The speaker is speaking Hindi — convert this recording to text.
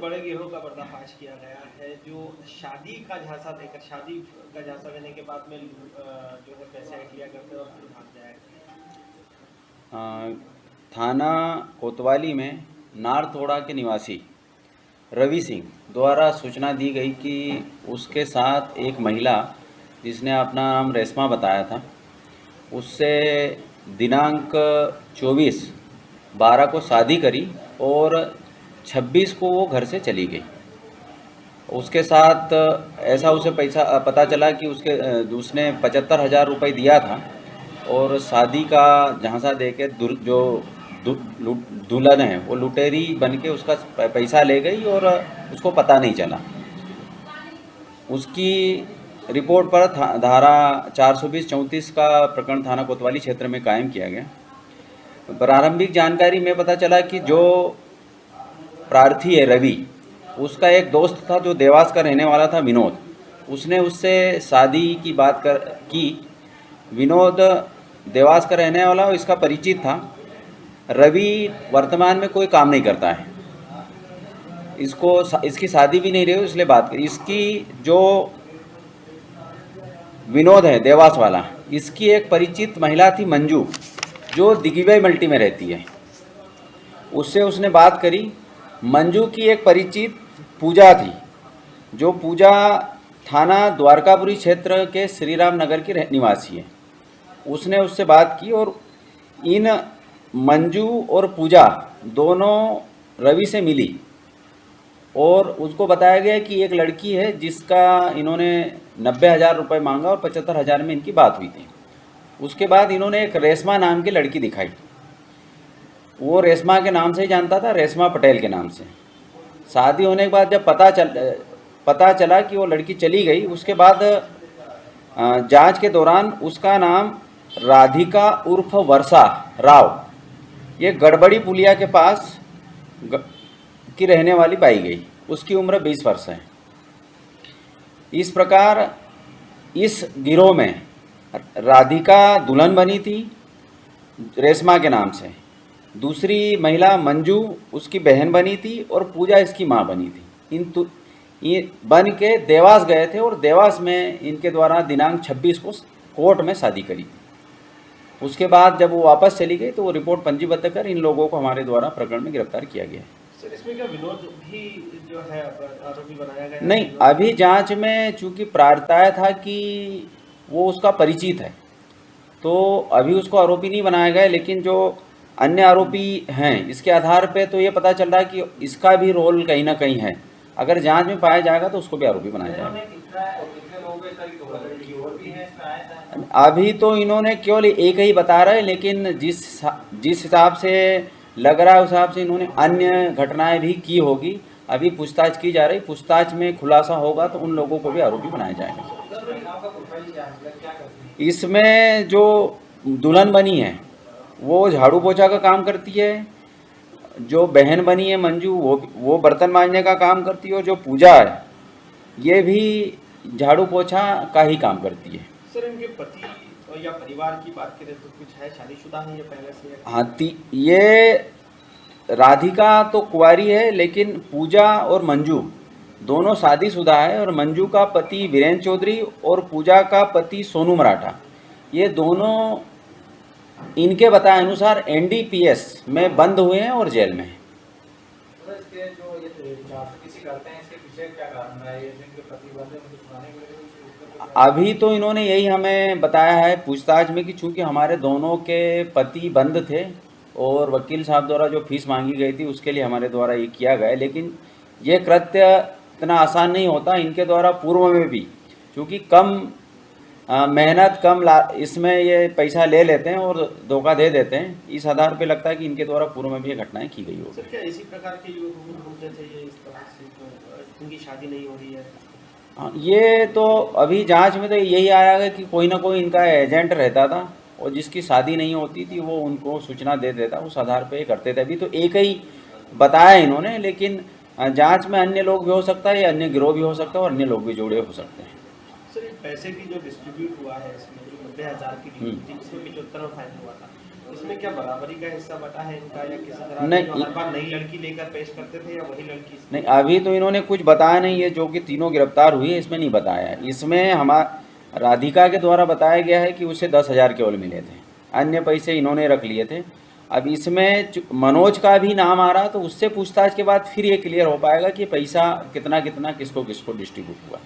बड़े गिरोह का पर्दाफाश किया गया है जो शादी का झांसा देने के बाद में जो है पैसे ऐंठ लिया करते हैं और फिर भाग जाया थाना कोतवाली में नारतोड़ा के निवासी रवि सिंह द्वारा सूचना दी गई कि उसके साथ एक महिला जिसने अपना नाम रेशमा बताया था, उससे दिनांक 24/12 को शादी करी और 26 को वो घर से चली गई। उसके साथ ऐसा उसे पैसा पता चला कि उसने 75,000 रुपये दिया था और शादी का झांसा दे के जो दुल्हन है वो लुटेरी बन के उसका पैसा ले गई और उसको पता नहीं चला। उसकी रिपोर्ट पर धारा 420-34 का प्रकरण थाना कोतवाली क्षेत्र में कायम किया गया। प्रारंभिक जानकारी में पता चला कि जो प्रार्थी है रवि, उसका एक दोस्त था जो देवास का रहने वाला था विनोद। उसने उससे शादी की बात की। विनोद देवास का रहने वाला और इसका परिचित था। रवि वर्तमान में कोई काम नहीं करता है, इसकी शादी भी नहीं रही, इसलिए बात करी। इसकी जो विनोद है देवास वाला, इसकी एक परिचित महिला थी मंजू, जो दिग्विजय मल्टी में रहती है। उससे उसने बात करी। मंजू की एक परिचित पूजा थी, जो पूजा थाना द्वारकापुरी क्षेत्र के श्री राम नगर की निवासी है। उसने उससे बात की और इन मंजू और पूजा दोनों रवि से मिली और उसको बताया गया कि एक लड़की है जिसका इन्होंने 90,000 रुपये मांगा और 75,000 में इनकी बात हुई थी। उसके बाद इन्होंने एक रेशमा नाम की लड़की दिखाई। वो रेशमा के नाम से ही जानता था, रेशमा पटेल के नाम से। शादी होने के बाद जब पता चला कि वो लड़की चली गई, उसके बाद जांच के दौरान उसका नाम राधिका उर्फ वर्षा राव, ये गड़बड़ी पुलिया के पास की रहने वाली पाई गई। उसकी उम्र 20 वर्ष है। इस प्रकार इस गिरोह में राधिका दुल्हन बनी थी रेशमा के नाम से, दूसरी महिला मंजू उसकी बहन बनी थी और पूजा इसकी माँ बनी थी। ये बन के देवास गए थे और देवास में इनके द्वारा दिनांक 26 को कोर्ट में शादी करी। उसके बाद जब वो वापस चली गई तो वो रिपोर्ट पंजीबद्ध कर इन लोगों को हमारे द्वारा प्रकरण में गिरफ्तार किया गया है। सर, इसमें क्या विनोद भी जो है आरोपी बनाया गया? नहीं, अभी जांच में चूंकि प्रार्थना था कि वो उसका परिचित है, तो अभी उसको आरोपी नहीं बनाया गया। लेकिन जो अन्य आरोपी हैं, इसके आधार पे तो ये पता चल रहा है कि इसका भी रोल कहीं ना कहीं है। अगर जांच में पाया जाएगा तो उसको भी आरोपी बनाया जाएगा। अभी तो इन्होंने केवल एक ही बता रहे हैं, लेकिन जिस हिसाब से लग रहा है उस हिसाब से इन्होंने अन्य घटनाएं भी की होगी। अभी पूछताछ की जा रही, पूछताछ में खुलासा होगा तो उन लोगों को भी आरोपी बनाया जाएगा। इसमें जो दुल्हन बनी है वो झाड़ू पोछा का काम करती है, जो बहन बनी है मंजू वो बर्तन मांजने का काम करती है, और जो पूजा है ये भी झाड़ू पोछा का ही काम करती है। सर, इनके पति या परिवार की बात करें तो कुछ है, शादीशुदा है या पहले से? हाँ, ये राधिका तो कुंवारी है, लेकिन पूजा और मंजू दोनों शादीशुदा है। और मंजू का पति वीरेंद्र चौधरी और पूजा का पति सोनू मराठा, ये दोनों इनके बताए अनुसार NDPS में बंद हुए हैं और जेल में हैं। अभी तो इन्होंने यही हमें बताया है पूछताछ में कि चूंकि हमारे दोनों के पति बंद थे और वकील साहब द्वारा जो फीस मांगी गई थी उसके लिए हमारे द्वारा ये किया गया। लेकिन ये कृत्य इतना आसान नहीं होता। इनके द्वारा पूर्व में भी चूँकि कम मेहनत इसमें ये पैसा ले लेते हैं और धोखा दे देते हैं, इस आधार पे लगता है कि इनके द्वारा पूर्व में भी ये घटनाएं की गई होगी। सर, क्या इसी प्रकार के युवक होते थे ये इस तरह से तो इनकी शादी नहीं हो रही है? हाँ, ये तो अभी जांच में तो यही आया है कि कोई ना कोई इनका एजेंट रहता था और जिसकी शादी नहीं होती थी वो उनको सूचना दे देता, उस आधार पे करते थे। अभी तो एक ही बताया इन्होंने, लेकिन जांच में अन्य लोग भी हो सकता है, अन्य गिरोह भी हो सकता है और अन्य लोग भी जुड़े हो सकते हैं। सर, पैसे की जो डिस्ट्रीब्यूट हुआ है इसमें जो 90,000 की डील थी, उसमें 75 में फाइनल हुआ था, इसमें क्या बराबरी का हिस्सा बटा है इनका या किसी तरह नहीं, से हर बार नई लड़की लेकर पेश करते थे या वही लड़की नहीं अभी तो इन्होंने कुछ बताया नहीं है, जो कि तीनों गिरफ्तार हुई है इसमें नहीं बताया है। इसमें हमारा राधिका के द्वारा बताया गया है कि उसे 10,000 केवल मिले थे, अन्य पैसे इन्होंने रख लिए थे। अब इसमें मनोज का भी नाम आ रहा, तो उससे पूछताछ के बाद फिर ये क्लियर हो पाएगा कि पैसा कितना कितना किसको किसको डिस्ट्रीब्यूट हुआ।